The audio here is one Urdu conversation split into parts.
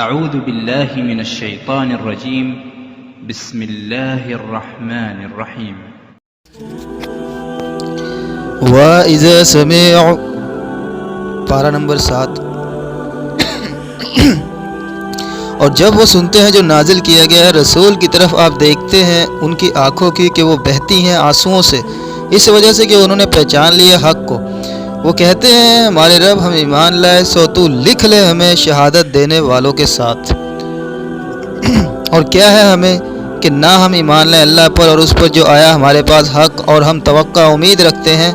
اعوذ باللہ من الشیطان الرجیم بسم اللہ الرحمن الرحیم وَإِذَا سَمِعُوا پارہ نمبر 7 اور جب وہ سنتے ہیں جو نازل کیا گیا ہے رسول کی طرف آپ دیکھتے ہیں ان کی آنکھوں کی کہ وہ بہتی ہیں آنسوؤں سے، اس وجہ سے کہ انہوں نے پہچان لیا حق کو۔ وہ کہتے ہیں ہمارے رب ہم ایمان لائے سو تو لکھ لے ہمیں شہادت دینے والوں کے ساتھ۔ اور کیا ہے ہمیں کہ نہ ہم ایمان لائیں اللہ پر اور اس پر جو آیا ہمارے پاس حق، اور ہم توقع امید رکھتے ہیں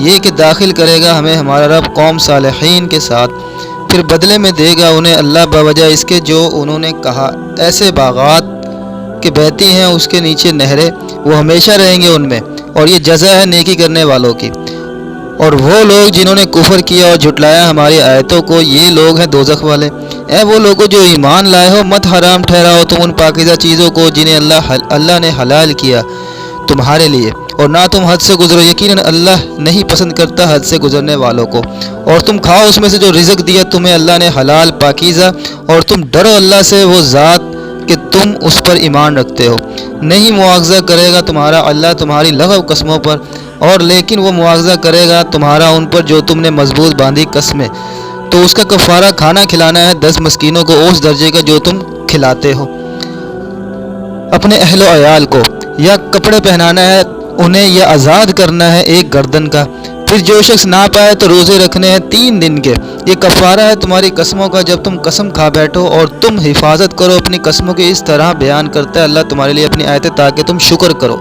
یہ کہ داخل کرے گا ہمیں ہمارا رب قوم صالحین کے ساتھ، پھر بدلے میں دے گا انہیں اللہ بوجہ اس کے جو انہوں نے کہا، ایسے باغات کہ بہتی ہیں اس کے نیچے نہریں، وہ ہمیشہ رہیں گے ان میں، اور یہ جزا ہے نیکی کرنے والوں کی۔ اور وہ لوگ جنہوں نے کفر کیا اور جھٹلایا ہماری آیتوں کو، یہ لوگ ہیں دوزخ والے۔ اے وہ لوگوں جو ایمان لائے ہو، مت حرام ٹھہراؤ تم ان پاکیزہ چیزوں کو جنہیں اللہ نے حلال کیا تمہارے لیے، اور نہ تم حد سے گزرو، یقیناً اللہ نہیں پسند کرتا حد سے گزرنے والوں کو۔ اور تم کھاؤ اس میں سے جو رزق دیا تمہیں اللہ نے حلال پاکیزہ، اور تم ڈرو اللہ سے وہ ذات کہ تم اس پر ایمان رکھتے ہو۔ نہیں مواخذہ کرے گا تمہارا اللہ تمہاری لغو قسموں پر، اور لیکن وہ مواخذہ کرے گا تمہارا ان پر جو تم نے مضبوط باندھی قسمیں، تو اس کا کفارہ کھانا کھلانا ہے 10 مسکینوں کو اس درجے کا جو تم کھلاتے ہو اپنے اہل و عیال کو، یا کپڑے پہنانا ہے انہیں، یا آزاد کرنا ہے ایک گردن کا۔ پھر جو شخص نہ پائے تو روزے رکھنے ہیں 3 دن کے، یہ کفارہ ہے تمہاری قسموں کا جب تم قسم کھا بیٹھو، اور تم حفاظت کرو اپنی قسموں کی۔ اس طرح بیان کرتا ہے اللہ تمہارے لیے اپنی آیتیں تاکہ تم شکر کرو۔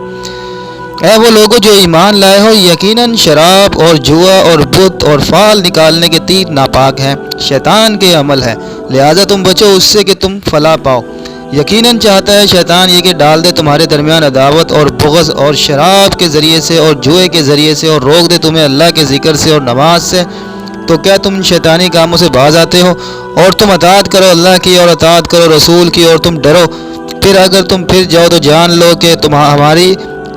اے وہ لوگوں جو ایمان لائے ہو، یقیناً شراب اور جوا اور بت اور فال نکالنے کے تیر ناپاک ہیں، شیطان کے عمل ہے، لہذا تم بچو اس سے کہ تم فلاح پاؤ۔ یقیناً چاہتا ہے شیطان یہ کہ ڈال دے تمہارے درمیان عداوت اور بغض، اور شراب کے ذریعے سے اور جوئے کے ذریعے سے، اور روک دے تمہیں اللہ کے ذکر سے اور نماز سے۔ تو کیا تم شیطانی کاموں سے باز آتے ہو؟ اور تم اطاعت کرو اللہ کی اور اطاعت کرو رسول کی، اور تم ڈرو۔ پھر اگر تم پھر جاؤ تو جان لو کہ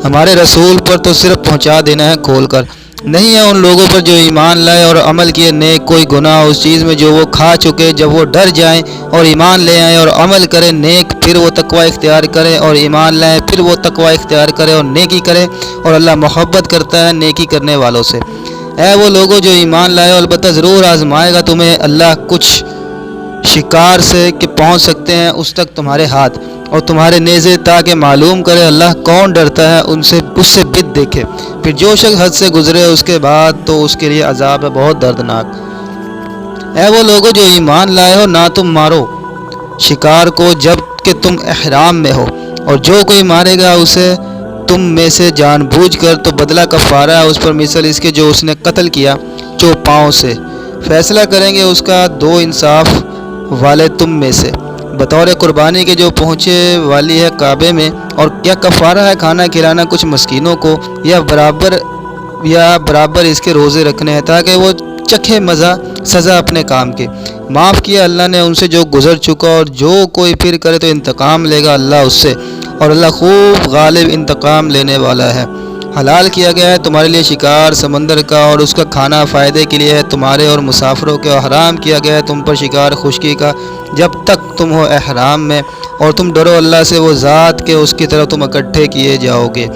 ہمارے رسول پر تو صرف پہنچا دینا ہے کھول کر، نہیں ہے ان لوگوں پر جو ایمان لائے اور عمل کیے نیک کوئی گناہ اس چیز میں جو وہ کھا چکے۔ جب وہ ڈر جائیں اور ایمان لے آئیں اور عمل کریں نیک، پھر وہ تقوی اختیار کریں اور ایمان لائیں، پھر وہ تقوی اختیار کریں اور نیکی کریں، اور اللہ محبت کرتا ہے نیکی کرنے والوں سے۔ اے وہ لوگوں جو ایمان لائے، البتہ ضرور آزمائے گا تمہیں اللہ کچھ شکار سے کہ پہنچ سکتے ہیں اس تک تمہارے ہاتھ اور تمہارے نیزے، تاکہ معلوم کرے اللہ کون ڈرتا ہے اس سے بت دیکھے۔ پھر جو شخص حد سے گزرے اس کے بعد تو اس کے لیے عذاب ہے بہت دردناک۔ اے وہ لوگوں جو ایمان لائے ہو، نہ تم مارو شکار کو جب کہ تم احرام میں ہو، اور جو کوئی مارے گا اسے تم میں سے جان بوجھ کر تو بدلہ کفارہ ہے اس پر مثل اس کے جو اس نے قتل کیا چوپاؤں سے۔ فیصلہ کریں گے اس کا 2 انصاف والے تم میں سے بطور قربانی کے جو پہنچے والی ہے کعبے میں۔ اور کیا کفارہ ہے کھانا کھلانا کچھ مسکینوں کو، یا برابر اس کے روزے رکھنے ہیں تاکہ وہ چکھے مزہ سزا اپنے کام کی۔ معاف کیا اللہ نے ان سے جو گزر چکا، اور جو کوئی پھر کرے تو انتقام لے گا اللہ اس سے، اور اللہ خوب غالب انتقام لینے والا ہے۔ حلال کیا گیا ہے تمہارے لیے شکار سمندر کا، اور اس کا کھانا فائدے کے لیے ہے تمہارے اور مسافروں کے، اور حرام کیا گیا ہے تم پر شکار خشکی کا جب تک تم ہو احرام میں، اور تم ڈرو اللہ سے وہ ذات کہ اس کی طرف تم اکٹھے کیے جاؤ گے۔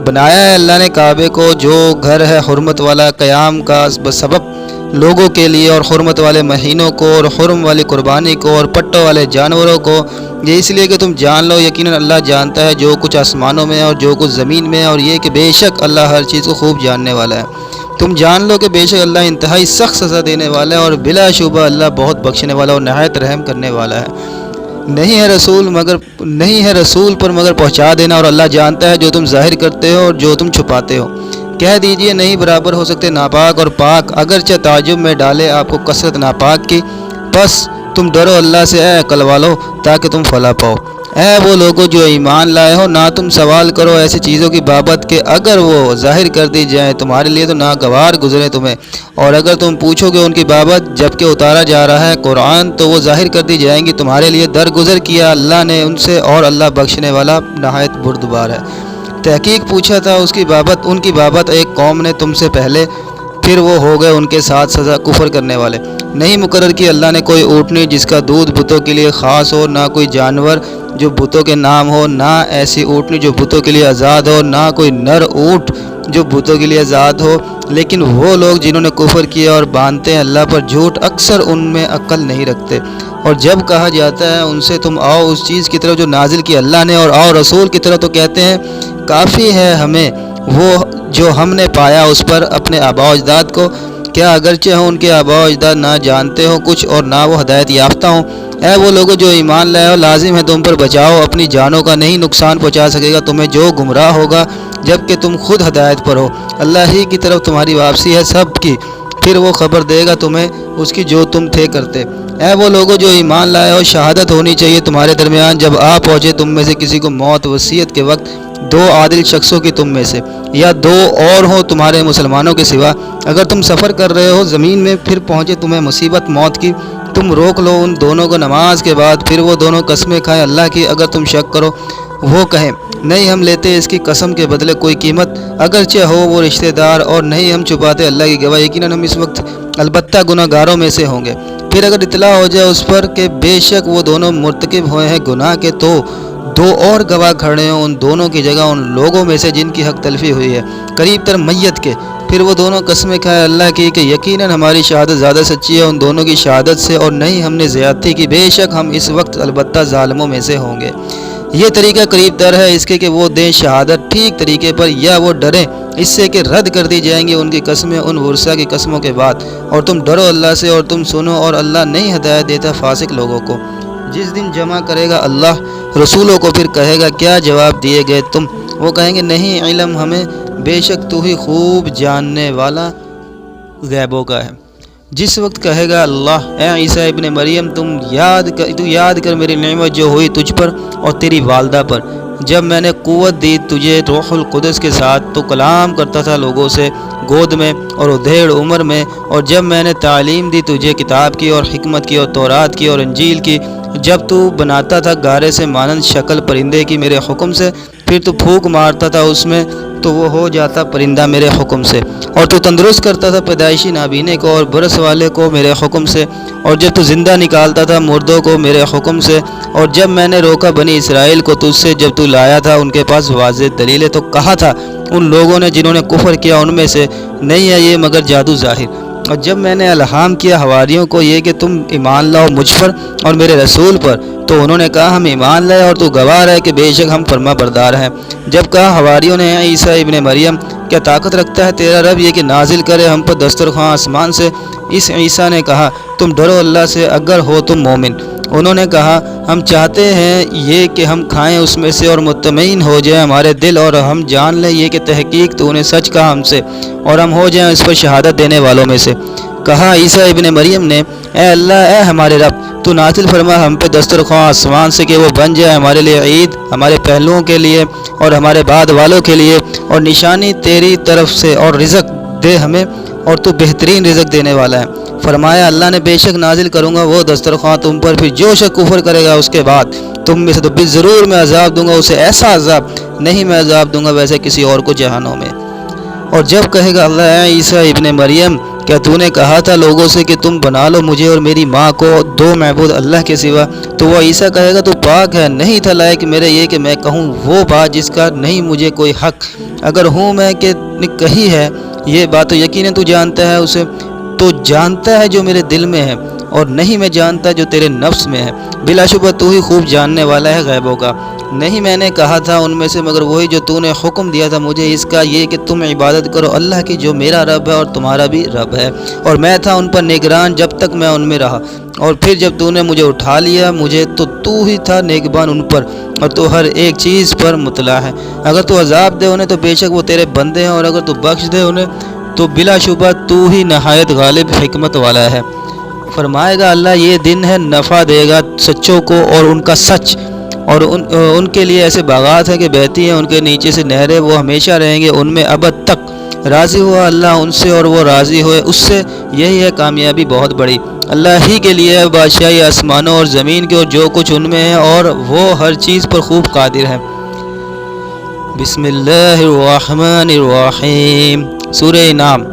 بنایا ہے اللہ نے کعبے کو جو گھر ہے حرمت والا قیام کا سبب لوگوں کے لیے، اور حرمت والے مہینوں کو، اور حرم والی قربانی کو، اور پٹوں والے جانوروں کو، یہ اس لیے کہ تم جان لو یقیناً اللہ جانتا ہے جو کچھ آسمانوں میں ہے اور جو کچھ زمین میں ہے، اور یہ کہ بے شک اللہ ہر چیز کو خوب جاننے والا ہے۔ تم جان لو کہ بے شک اللہ انتہائی سخت سزا دینے والا ہے، اور بلا شبہ اللہ بہت بخشنے والا اور نہایت رحم کرنے والا ہے۔ نہیں ہے رسول پر مگر پہنچا دینا، اور اللہ جانتا ہے جو تم ظاہر کرتے ہو اور جو تم چھپاتے ہو۔ کہہ دیجئے نہیں برابر ہو سکتے ناپاک اور پاک، اگرچہ تعجب میں ڈالے آپ کو کثرت ناپاک کی، بس تم ڈرو اللہ سے اے عقل والو تاکہ تم فلاح پاؤ۔ اے وہ لوگوں جو ایمان لائے ہو، نہ تم سوال کرو ایسی چیزوں کی بابت کہ اگر وہ ظاہر کر دی جائیں تمہارے لیے تو ناگوار گزرے تمہیں، اور اگر تم پوچھو گے ان کی بابت جبکہ اتارا جا رہا ہے قرآن تو وہ ظاہر کر دی جائیں گی تمہارے لیے۔ درگزر کیا اللہ نے ان سے، اور اللہ بخشنے والا نہایت بردبار ہے۔ تحقیق پوچھا تھا ان کی بابت ایک قوم نے تم سے پہلے، پھر وہ ہو گئے ان کے ساتھ سزا کفر کرنے والے۔ نہیں مقرر کی اللہ نے کوئی اونٹنی جس کا دودھ بتوں کے لیے خاص ہو، نہ کوئی جانور جو بتوں کے نام ہو، نہ ایسی اونٹنی جو بتوں کے لیے آزاد ہو، نہ کوئی نر اونٹ جو بتوں کے لیے آزاد ہو۔ لیکن وہ لوگ جنہوں نے کفر کیا اور باندھتے ہیں اللہ پر جھوٹ، اکثر ان میں عقل نہیں رکھتے۔ اور جب کہا جاتا ہے ان سے تم آؤ اس چیز کی طرف جو نازل کی اللہ نے اور آؤ رسول کی طرف، تو کہتے ہیں کافی ہے ہمیں وہ جو ہم نے پایا اس پر اپنے آباء و اجداد کو، کیا اگرچہ ہوں ان کے آباء و اجداد نہ جانتے ہوں کچھ اور نہ وہ ہدایت یافتہ ہوں۔ اے وہ لوگوں جو ایمان لائے ہو، لازم ہے تم پر بچاؤ، اپنی جانوں کا نہیں نقصان پہنچا سکے گا تمہیں جو گمراہ ہوگا جب کہ تم خود ہدایت پر ہو۔ اللہ ہی کی طرف تمہاری واپسی ہے سب کی، پھر وہ خبر دے گا تمہیں اس کی جو تم تھے کرتے۔ اے وہ لوگوں جو ایمان لائے ہو، شہادت ہونی چاہیے تمہارے درمیان جب آ پہنچے تم میں سے کسی کو موت وصیت کے وقت، دو عادل شخصوں کی تم میں سے، یا دو اور ہوں تمہارے مسلمانوں کے سوا۔ اگر تم سفر کر رہے ہو زمین میں، پھر پہنچے تمہیں مصیبت موت کی، تم روک لو ان دونوں کو نماز کے بعد، پھر وہ دونوں قسمیں کھائیں اللہ کی اگر تم شک کرو۔ وہ کہیں نہیں ہم لیتے اس کی قسم کے بدلے کوئی قیمت، اگرچہ ہو وہ رشتہ دار، اور نہیں ہم چھپاتے اللہ کی گواہی، یقیناً ہم اس وقت البتہ گناہ گاروں میں سے ہوں گے۔ پھر اگر اطلاع ہو جائے اس پر کہ بے شک وہ دونوں مرتکب ہوئے ہیں گناہ کے، تو دو اور گواہ کھڑے ہوں ان دونوں کی جگہ ان لوگوں میں سے جن کی حق تلفی ہوئی ہے، قریب تر میت کے۔ پھر وہ دونوں قسمیں کھائے اللہ کی کہ یقیناً ہماری شہادت زیادہ سچی ہے ان دونوں کی شہادت سے، اور نہیں ہم نے زیادتی کی، بے شک ہم اس وقت البتہ ظالموں میں سے ہوں گے۔ یہ طریقہ قریب تر ہے اس کے کہ وہ دیں شہادت ٹھیک طریقے پر، یا وہ ڈریں اس سے کہ رد کر دی جائیں گی ان کی قسمیں ان ورثہ کی قسموں کے بعد۔ اور تم ڈرو اللہ سے اور تم سنو، اور اللہ نہیں ہدایت دیتا فاسق لوگوں کو۔ جس دن جمع کرے گا اللہ رسولوں کو، پھر کہے گا کیا جواب دیے گئے تم؟ وہ کہیں گے نہیں علم ہمیں، بے شک تو ہی خوب جاننے والا غیبوں کا ہے۔ جس وقت کہے گا اللہ اے عیسیٰ ابن مریم تو یاد کر میری نعمت جو ہوئی تجھ پر اور تیری والدہ پر، جب میں نے قوت دی تجھے روح القدس کے ساتھ، تو کلام کرتا تھا لوگوں سے گود میں اور ادھیڑ عمر میں، اور جب میں نے تعلیم دی تجھے کتاب کی اور حکمت کی اور تورات کی اور انجیل کی، جب تو بناتا تھا گارے سے مانند شکل پرندے کی میرے حکم سے، پھر تو پھونک مارتا تھا اس میں تو وہ ہو جاتا پرندہ میرے حکم سے، اور تو تندرست کرتا تھا پیدائشی نابینے کو اور برس والے کو میرے حکم سے، اور جب تو زندہ نکالتا تھا مردوں کو میرے حکم سے، اور جب میں نے روکا بنی اسرائیل کو تجھ سے جب تو لایا تھا ان کے پاس واضح دلیلیں، تو کہا تھا ان لوگوں نے جنہوں نے کفر کیا ان میں سے نہیں ہے یہ مگر جادو ظاہر۔ اور جب میں نے الہام کیا حواریوں کو یہ کہ تم ایمان لاؤ مجھ پر اور میرے رسول پر، تو انہوں نے کہا ہم ایمان لائے اور تو گواہ ہے کہ بے شک ہم فرما بردار ہیں۔ جب کہا حواریوں نے اے عیسیٰ ابن مریم کیا طاقت رکھتا ہے تیرا رب یہ کہ نازل کرے ہم پر دسترخواں آسمان سے؟ اس عیسیٰ نے کہا تم ڈرو اللہ سے اگر ہو تم مومن۔ انہوں نے کہا ہم چاہتے ہیں یہ کہ ہم کھائیں اس میں سے اور مطمئن ہو جائیں ہمارے دل، اور ہم جان لیں یہ کہ تحقیق تو نے سچ کہا ہم سے، اور ہم ہو جائیں اس پر شہادت دینے والوں میں سے۔ کہا عیسیٰ ابن مریم نے اے اللہ اے ہمارے رب تو نازل فرما ہم پہ دسترخواں آسمان سے کہ وہ بن جائے ہمارے لیے عید، ہمارے پہلوؤں کے لیے اور ہمارے بعد والوں کے لیے، اور نشانی تیری طرف سے، اور رزق دے ہمیں اور تو بہترین رزق دینے والا ہے۔ فرمایا اللہ نے بے شک نازل کروں گا وہ دسترخواں تم پر، پھر جو شخص کفر کرے گا اس کے بعد تم میں سے تو ضرور میں عذاب دوں گا اسے ایسا عذاب نہیں میں عذاب دوں گا ویسے کسی اور کو جہنم میں۔ اور جب کہے گا اللہ اے عیسیٰ ابن مریم کیا تو نے کہا تھا لوگوں سے کہ تم بنا لو مجھے اور میری ماں کو دو معبود اللہ کے سوا؟ تو وہ عیسیٰ کہے گا تو پاک ہے، نہیں تھا لائق میرے یہ کہ میں کہوں وہ بات جس کا نہیں مجھے کوئی حق، اگر ہوں میں کہ کہی ہے یہ بات تو یقیناً تو جانتا ہے اسے، تو جانتا ہے جو میرے دل میں ہے، اور نہیں میں جانتا جو تیرے نفس میں ہے، بلا شبہ تو ہی خوب جاننے والا ہے غیبوں کا۔ نہیں میں نے کہا تھا ان میں سے مگر وہی جو تو نے حکم دیا تھا مجھے اس کا، یہ کہ تم عبادت کرو اللہ کی جو میرا رب ہے اور تمہارا بھی رب ہے، اور میں تھا ان پر نگران جب تک میں ان میں رہا، اور پھر جب تو نے مجھے اٹھا لیا مجھے تو ہی تھا نگہبان ان پر، اور تو ہر ایک چیز پر مطلع ہے۔ اگر تو عذاب دے انہیں تو بے شک وہ تیرے بندے ہیں، اور اگر تو بخش دے انہیں تو بلا شبہ تو ہی نہایت غالب حکمت والا ہے۔ فرمائے گا اللہ یہ دن ہے نفع دے گا سچوں کو اور ان کا سچ، اور ان کے لیے ایسے باغات ہیں کہ بہتی ہیں ان کے نیچے سے نہریں، وہ ہمیشہ رہیں گے ان میں ابد تک۔ راضی ہوا اللہ ان سے اور وہ راضی ہوئے اس سے، یہی ہے کامیابی بہت بڑی۔ اللہ ہی کے لیے ہے بادشاہی آسمانوں اور زمین کے اور جو کچھ ان میں ہے، اور وہ ہر چیز پر خوب قادر ہے۔ بسم اللہ الرحمن الرحیم۔ سورہ انعام۔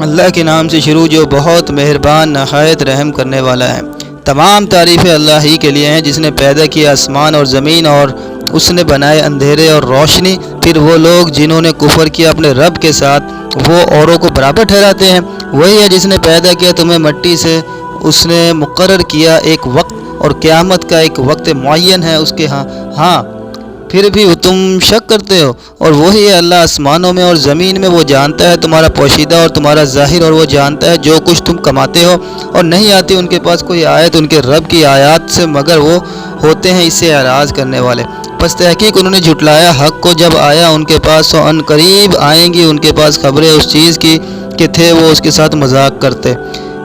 اللہ کے نام سے شروع جو بہت مہربان نہایت رحم کرنے والا ہے۔ تمام تعریفیں اللہ ہی کے لیے ہیں جس نے پیدا کیا آسمان اور زمین اور اس نے بنائے اندھیرے اور روشنی۔ پھر وہ لوگ جنہوں نے کفر کیا اپنے رب کے ساتھ وہ اوروں کو برابر ٹھہراتے ہیں۔ وہی ہے جس نے پیدا کیا تمہیں مٹی سے، اس نے مقرر کیا ایک وقت اور قیامت کا ایک وقت معین ہے اس کے ہاں پھر بھی تم شک کرتے ہو۔ اور وہی ہے اللہ آسمانوں میں اور زمین میں، وہ جانتا ہے تمہارا پوشیدہ اور تمہارا ظاہر، اور وہ جانتا ہے جو کچھ تم کماتے ہو۔ اور نہیں آتی ان کے پاس کوئی آیت ان کے رب کی آیات سے مگر وہ ہوتے ہیں اس سے اعراض کرنے والے۔ پس تحقیق انہوں نے جھٹلایا حق کو جب آیا ان کے پاس، سو ان قریب آئیں گی ان کے پاس خبریں اس چیز کی کہ تھے وہ اس کے ساتھ مذاق کرتے۔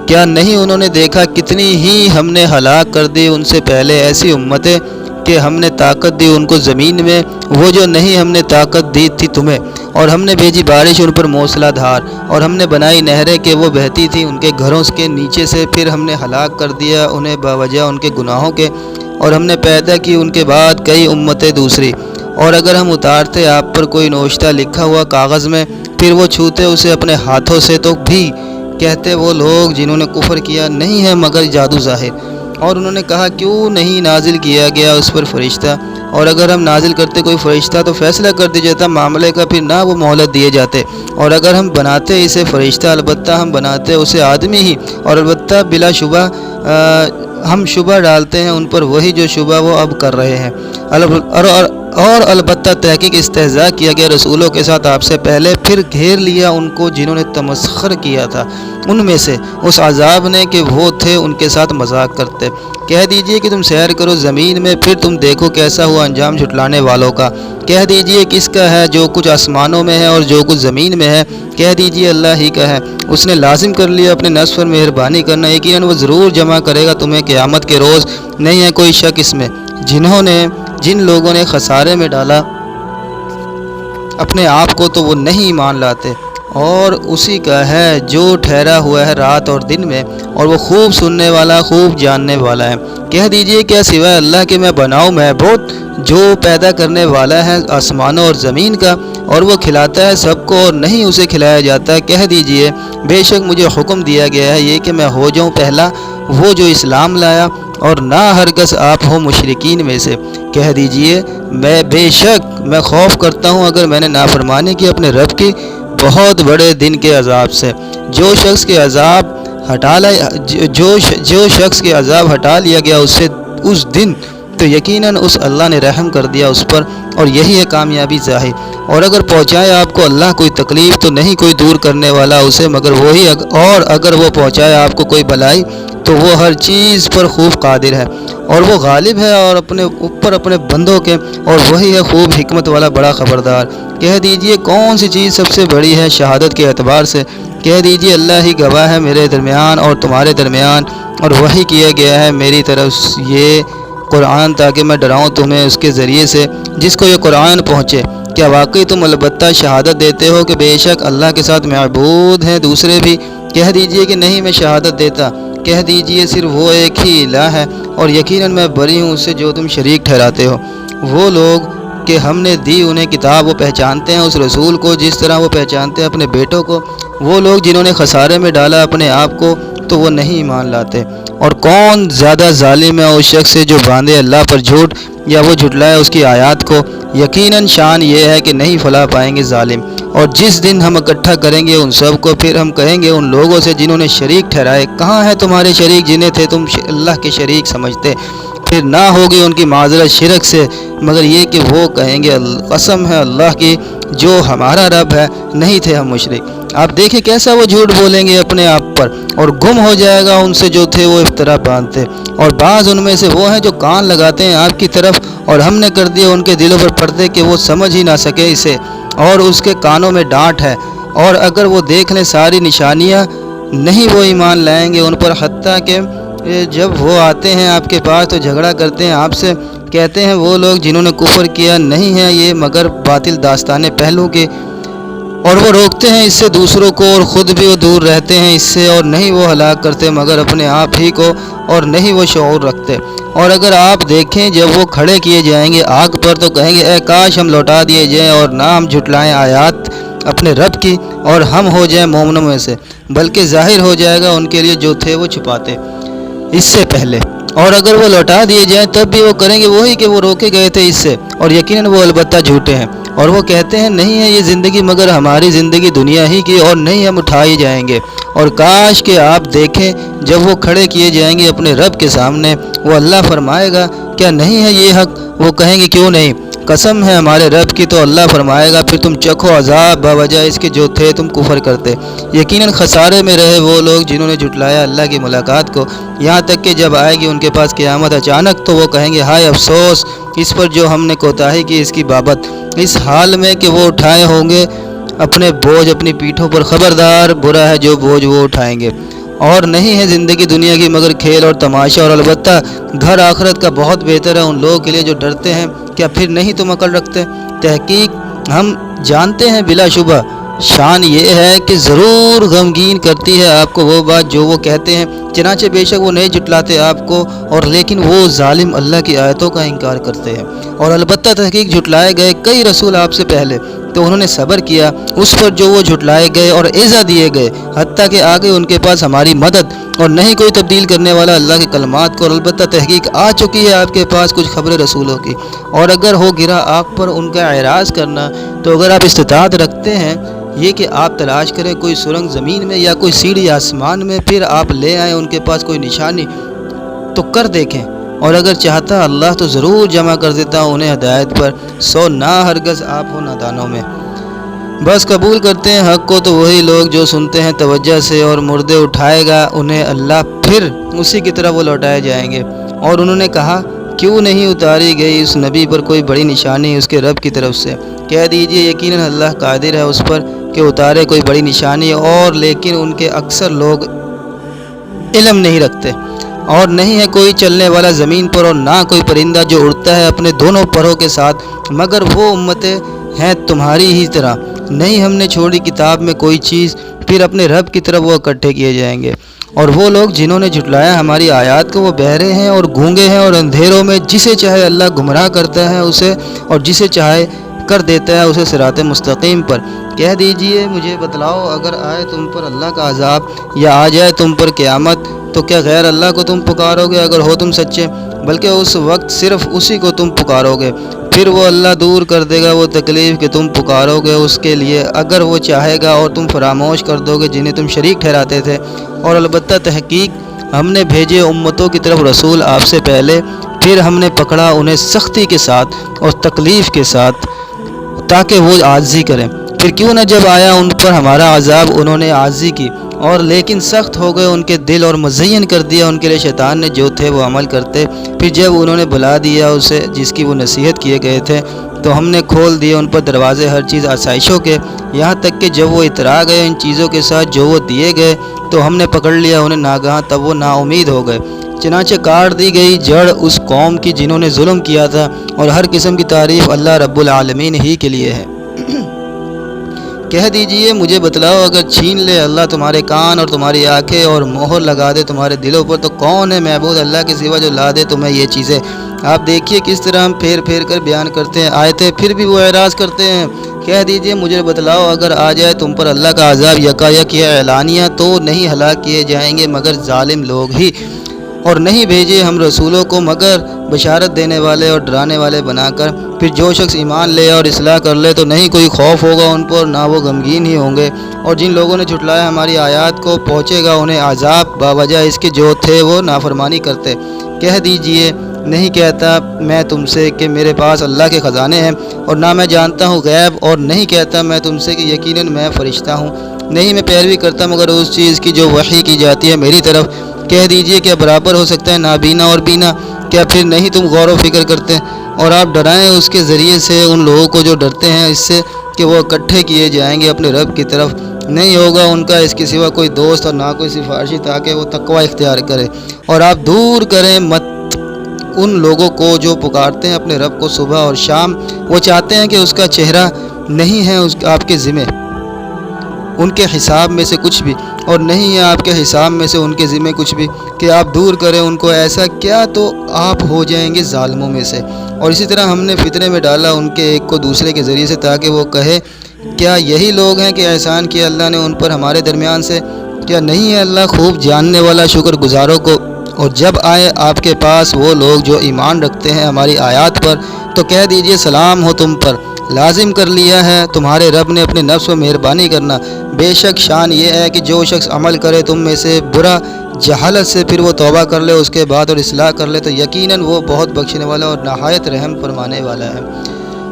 کیا نہیں انہوں نے دیکھا کتنی ہی ہم نے ہلاک کر دی ان سے پہلے ایسی امتیں کہ ہم نے طاقت دی ان کو زمین میں وہ جو نہیں ہم نے طاقت دی تھی تمہیں، اور ہم نے بھیجی بارش ان پر موسلا دھار، اور ہم نے بنائی نہریں کہ وہ بہتی تھیں ان کے گھروں کے نیچے سے، پھر ہم نے ہلاک کر دیا انہیں باوجہ ان کے گناہوں کے، اور ہم نے پیدا کی ان کے بعد کئی امتیں دوسری۔ اور اگر ہم اتارتے آپ پر کوئی نوشتہ لکھا ہوا کاغذ میں، پھر وہ چھوتے اسے اپنے ہاتھوں سے تو بھی کہتے وہ لوگ جنہوں نے کفر کیا نہیں ہے مگر جادو ظاہر۔ اور انہوں نے کہا کیوں نہیں نازل کیا گیا اس پر فرشتہ، اور اگر ہم نازل کرتے کوئی فرشتہ تو فیصلہ کر دیا جاتا معاملے کا، پھر نہ وہ مہلت دیے جاتے۔ اور اگر ہم بناتے اسے فرشتہ، البتہ ہم بناتے اسے آدمی ہی، اور البتہ بلا شبہ ہم شبہ ڈالتے ہیں ان پر وہی جو شبہ وہ اب کر رہے ہیں۔ اور البتہ تحقیق استہزاء کیا گیا رسولوں کے ساتھ آپ سے پہلے، پھر گھیر لیا ان کو جنہوں نے تمسخر کیا تھا ان میں سے اس عذاب نے کہ وہ تھے ان کے ساتھ مذاق کرتے۔ کہہ دیجئے کہ تم سیر کرو زمین میں، پھر تم دیکھو کیسا ہوا انجام جھٹلانے والوں کا۔ کہہ دیجئے کس کا ہے جو کچھ آسمانوں میں ہے اور جو کچھ زمین میں ہے، کہہ دیجئے اللہ ہی کا ہے۔ اس نے لازم کر لیا اپنے نفس پر مہربانی کرنا، یقیناً وہ ضرور جمع کرے گا تمہیں قیامت کے روز، نہیں ہے کوئی شک اس میں۔ جن لوگوں نے خسارے میں ڈالا اپنے آپ کو تو وہ نہیں مان لاتے، اور اسی کا ہے جو ٹھہرا ہوا ہے رات اور دن میں، اور وہ خوب سننے والا خوب جاننے والا ہے۔ کہہ دیجئے کیا سوائے اللہ کے میں بناؤں معبود جو پیدا کرنے والا ہے آسمانوں اور زمین کا، اور وہ کھلاتا ہے سب کو اور نہیں اسے کھلایا جاتا۔ کہہ دیجئے بے شک مجھے حکم دیا گیا ہے یہ کہ میں ہو جاؤں پہلا وہ جو اسلام لایا، اور نہ ہرگز آپ ہو مشرکین میں سے۔ کہہ دیجئے میں بے شک میں خوف کرتا ہوں اگر میں نے نافرمانی کی اپنے رب کی بہت بڑے دن کے عذاب سے۔ جو شخص کے عذاب ہٹا لیا گیا اس سے اس دن، تو یقیناً اس اللہ نے رحم کر دیا اس پر، اور یہی ہے کامیابی ظاہر۔ اور اگر پہنچائے آپ کو اللہ کوئی تکلیف تو نہیں کوئی دور کرنے والا اسے مگر وہی، اور اگر وہ پہنچائے آپ کو کوئی بلائی تو وہ ہر چیز پر خوب قادر ہے، اور وہ غالب ہے اور اپنے بندوں کے، اور وہی ہے خوب حکمت والا بڑا خبردار۔ کہہ دیجئے کون سی چیز سب سے بڑی ہے شہادت کے اعتبار سے؟ کہہ دیجئے اللہ ہی گواہ ہے میرے درمیان اور تمہارے درمیان، اور وحی کیا گیا ہے میری طرف یہ قرآن تاکہ میں ڈراؤں تمہیں اس کے ذریعے سے جس کو یہ قرآن پہنچے۔ کیا واقعی تم البتہ شہادت دیتے ہو کہ بے شک اللہ کے ساتھ معبود ہیں دوسرے بھی؟ کہہ دیجئے کہ نہیں میں شہادت دیتا۔ کہہ دیجئے صرف وہ ایک ہی الہ ہے، اور یقیناً میں بری ہوں اس سے جو تم شریک ٹھہراتے ہو۔ وہ لوگ کہ ہم نے دی انہیں کتاب وہ پہچانتے ہیں اس رسول کو جس طرح وہ پہچانتے ہیں اپنے بیٹوں کو۔ وہ لوگ جنہوں نے خسارے میں ڈالا اپنے آپ کو تو وہ نہیں مان لاتے۔ اور کون زیادہ ظالم ہے اس شخص سے جو باندھے اللہ پر جھوٹ یا وہ جھٹلائے اس کی آیات کو۔ یقیناً شان یہ ہے کہ نہیں فلاح پائیں گے ظالم۔ اور جس دن ہم اکٹھا کریں گے ان سب کو، پھر ہم کہیں گے ان لوگوں سے جنہوں نے شریک ٹھہرائے، کہاں ہیں تمہارے شریک جنہیں تھے تم اللہ کے شریک سمجھتے؟ پھر نہ ہوگی ان کی معذرت شرک سے مگر یہ کہ وہ کہیں گے قسم ہے اللہ کی جو ہمارا رب ہے نہیں تھے ہم مشرک۔ آپ دیکھیں کیسا وہ جھوٹ بولیں گے اپنے آپ پر، اور گم ہو جائے گا ان سے جو تھے وہ افطرا باندھتے۔ اور بعض ان میں سے وہ ہیں جو کان لگاتے ہیں آپ کی طرف، اور ہم نے کر دیا ان کے دلوں پر پردے کہ وہ سمجھ ہی نہ سکے اسے، اور اس کے کانوں میں ڈانٹ ہے، اور اگر وہ دیکھ لیں ساری نشانیاں نہیں وہ ایمان لائیں گے ان پر، حتیٰ کہ جب وہ آتے ہیں آپ کے پاس تو جھگڑا کرتے ہیں آپ سے، کہتے ہیں وہ لوگ جنہوں نے کفر کیا نہیں ہیں یہ مگر باطل داستانیں پہلو کے، اور وہ روکتے ہیں اس سے دوسروں کو اور خود بھی وہ دور رہتے ہیں اس سے، اور نہیں وہ ہلاک کرتے مگر اپنے آپ ہی کو، اور نہیں وہ شعور رکھتے۔ اور اگر آپ دیکھیں جب وہ کھڑے کیے جائیں گے آگ پر تو کہیں گے اے کاش ہم لوٹا دیے جائیں اور نہ ہم جھٹلائیں آیات اپنے رب کی اور ہم ہو جائیں مومنوں میں سے، بلکہ ظاہر ہو جائے گا ان کے لیے جو تھے وہ چھپاتے اس سے پہلے، اور اگر وہ لوٹا دیے جائیں تب بھی وہ کریں گے وہی کہ وہ روکے گئے تھے اس سے، اور یقیناً وہ البتہ جھوٹے ہیں، اور وہ کہتے ہیں نہیں ہے یہ زندگی مگر ہماری زندگی دنیا ہی کی، اور نہیں ہم اٹھائے جائیں گے، اور کاش کہ آپ دیکھیں جب وہ کھڑے کیے جائیں گے اپنے رب کے سامنے، وہ اللہ فرمائے گا کیا نہیں ہے یہ حق؟ وہ کہیں گے کیوں نہیں، قسم ہے ہمارے رب کی، تو اللہ فرمائے گا پھر تم چکھو عذاب باوجہ اس کے جو تھے تم کفر کرتے۔ یقیناً خسارے میں رہے وہ لوگ جنہوں نے جھٹلایا اللہ کی ملاقات کو، یہاں تک کہ جب آئے گی ان کے پاس قیامت اچانک تو وہ کہیں گے ہائے افسوس اس پر جو ہم نے کوتاہی کی اس کی بابت، اس حال میں کہ وہ اٹھائے ہوں گے اپنے بوجھ اپنی پیٹھوں پر، خبردار برا ہے جو بوجھ وہ اٹھائیں گے، اور نہیں ہے زندگی دنیا کی مگر کھیل اور تماشا، اور البتہ گھر آخرت کا بہت بہتر ہے ان لوگوں کے لیے جو ڈرتے ہیں، کیا پھر نہیں تم عقل رکھتے؟ تحقیق ہم جانتے ہیں بلا شبہ شان یہ ہے کہ ضرور غمگین کرتی ہے آپ کو وہ بات جو وہ کہتے ہیں، چنانچہ بے شک وہ نہیں جھٹلاتے آپ کو، اور لیکن وہ ظالم اللہ کی آیتوں کا انکار کرتے ہیں، اور البتہ تحقیق جھٹلائے گئے کئی رسول آپ سے پہلے، تو انہوں نے صبر کیا اس پر جو وہ جھٹلائے گئے اور ایذا دیے گئے، حتیٰ کہ آگے ان کے پاس ہماری مدد، اور نہیں کوئی تبدیل کرنے والا اللہ کے کلمات کو، اور البتہ تحقیق آ چکی ہے آپ کے پاس کچھ خبریں رسولوں کی، اور اگر ہو گرا آپ پر ان کا اعراض کرنا تو اگر آپ استطاعت رکھتے ہیں یہ کہ آپ تلاش کریں کوئی سرنگ زمین میں یا کوئی سیڑھی آسمان میں، پھر آپ لے آئیں ان کے پاس کوئی نشانی تو کر دیکھیں، اور اگر چاہتا اللہ تو ضرور جمع کر دیتا انہیں ہدایت پر، سو نہ ہرگز آپ ہو نادانوں میں۔ بس قبول کرتے ہیں حق کو تو وہی لوگ جو سنتے ہیں توجہ سے، اور مردے اٹھائے گا انہیں اللہ پھر اسی کی طرف وہ لوٹائے جائیں گے، اور انہوں نے کہا کیوں نہیں اتاری گئی اس نبی پر کوئی بڑی نشانی اس کے رب کی طرف سے؟ کہہ دیجئے یقیناً اللہ قادر ہے اس پر کہ اتارے کوئی بڑی نشانی، اور لیکن ان کے اکثر لوگ علم نہیں رکھتے، اور نہیں ہے کوئی چلنے والا زمین پر، اور نہ کوئی پرندہ جو اڑتا ہے اپنے دونوں پروں کے ساتھ، مگر وہ امتیں ہیں تمہاری ہی طرح، نہیں ہم نے چھوڑی کتاب میں کوئی چیز، پھر اپنے رب کی طرف وہ اکٹھے کیے جائیں گے۔ اور وہ لوگ جنہوں نے جھٹلایا ہماری آیات کو وہ بہرے ہیں اور گونگے ہیں اور اندھیروں میں، جسے چاہے اللہ گمراہ کرتا ہے اسے، اور جسے چاہے کر دیتا ہے اسے صراط مستقیم پر۔ کہہ دیجئے مجھے بتلاؤ اگر آئے تم پر اللہ کا عذاب یا آ جائے تم پر قیامت تو کیا غیر اللہ کو تم پکارو گے اگر ہو تم سچے؟ بلکہ اس وقت صرف اسی کو تم پکارو گے، پھر وہ اللہ دور کر دے گا وہ تکلیف کہ تم پکارو گے اس کے لیے اگر وہ چاہے گا، اور تم فراموش کر دو گے جنہیں تم شریک ٹھہراتے تھے۔ اور البتہ تحقیق ہم نے بھیجے امتوں کی طرف رسول آپ سے پہلے، پھر ہم نے پکڑا انہیں سختی کے ساتھ اور تکلیف کے ساتھ تاکہ وہ عاجزی کریں، پھر کیوں نہ جب آیا ان پر ہمارا عذاب انہوں نے عاجزی کی، اور لیکن سخت ہو گئے ان کے دل، اور مزین کر دیا ان کے لیے شیطان نے جو تھے وہ عمل کرتے، پھر جب انہوں نے بلا دیا اسے جس کی وہ نصیحت کیے گئے تھے تو ہم نے کھول دیے ان پر دروازے ہر چیز آسائشوں کے، یہاں تک کہ جب وہ اترا گئے ان چیزوں کے ساتھ جو وہ دیے گئے تو ہم نے پکڑ لیا انہیں ناگہاں، تب وہ نا امید ہو گئے، چنانچہ کاٹ دی گئی جڑ اس قوم کی جنہوں نے ظلم کیا تھا، اور ہر قسم کی تعریف اللہ رب العالمین ہی کے لیے ہے۔ کہہ دیجئے مجھے بتلاؤ اگر چھین لے اللہ تمہارے کان اور تمہاری آنکھیں اور مہر لگا دے تمہارے دلوں پر تو کون ہے معبود اللہ کے سوا جو لا دے تمہیں یہ چیزیں؟ آپ دیکھیے کس طرح ہم پھیر پھیر کر بیان کرتے ہیں آیتیں، پھر بھی وہ اعراض کرتے ہیں۔ کہہ دیجئے مجھے بتلاؤ اگر آ جائے تم پر اللہ کا عذاب یکایک یا اعلانیہ تو نہیں ہلاک کیے جائیں گے مگر ظالم لوگ ہی، اور نہیں بھیجے ہم رسولوں کو مگر بشارت دینے والے اور ڈرانے والے بنا کر، پھر جو شخص ایمان لے اور اصلاح کر لے تو نہیں کوئی خوف ہوگا ان پر، نہ وہ غمگین ہی ہوں گے، اور جن لوگوں نے جھٹلایا ہماری آیات کو پہنچے گا انہیں عذاب باوجہ اس کے جو تھے وہ نافرمانی کرتے۔ کہہ دیجئے نہیں کہتا میں تم سے کہ میرے پاس اللہ کے خزانے ہیں، اور نہ میں جانتا ہوں غیب، اور نہیں کہتا میں تم سے کہ یقیناً میں فرشتہ ہوں، نہیں میں پیروی کرتا مگر اس چیز کی جو وحی کی جاتی ہے میری طرف۔ کہہ دیجئے کیا برابر ہو سکتا ہے نابینا اور بینا؟ کیا پھر نہیں تم غور و فکر کرتے؟ اور آپ ڈرائیں اس کے ذریعے سے ان لوگوں کو جو ڈرتے ہیں اس سے کہ وہ اکٹھے کیے جائیں گے اپنے رب کی طرف، نہیں ہوگا ان کا اس کے سوا کوئی دوست اور نہ کوئی سفارشی تاکہ وہ تقوی اختیار کرے، اور آپ دور کریں مت ان لوگوں کو جو پکارتے ہیں اپنے رب کو صبح اور شام، وہ چاہتے ہیں کہ اس کا چہرہ نہیں ہے آپ کے ذمہ ان کے حساب میں سے کچھ بھی، اور نہیں ہے آپ کے حساب میں سے ان کے ذمہ کچھ بھی، کہ آپ دور کریں ان کو، ایسا کیا تو آپ ہو جائیں گے ظالموں میں سے۔ اور اسی طرح ہم نے فتنے میں ڈالا ان کے ایک کو دوسرے کے ذریعے سے تاکہ وہ کہے کیا یہی لوگ ہیں کہ احسان کیا اللہ نے ان پر ہمارے درمیان سے؟ کیا نہیں ہے اللہ خوب جاننے والا شکر گزاروں کو؟ اور جب آئے آپ کے پاس وہ لوگ جو ایمان رکھتے ہیں ہماری آیات پر، تو کہہ دیجئے سلام ہو تم پر، لازم کر لیا ہے تمہارے رب نے اپنے نفس و مہربانی کرنا۔ بے شک شان یہ ہے کہ جو شخص عمل کرے تم میں سے برا جہالت سے، پھر وہ توبہ کر لے اس کے بعد اور اصلاح کر لے، تو یقیناً وہ بہت بخشنے والا اور نہایت رحم فرمانے والا ہے۔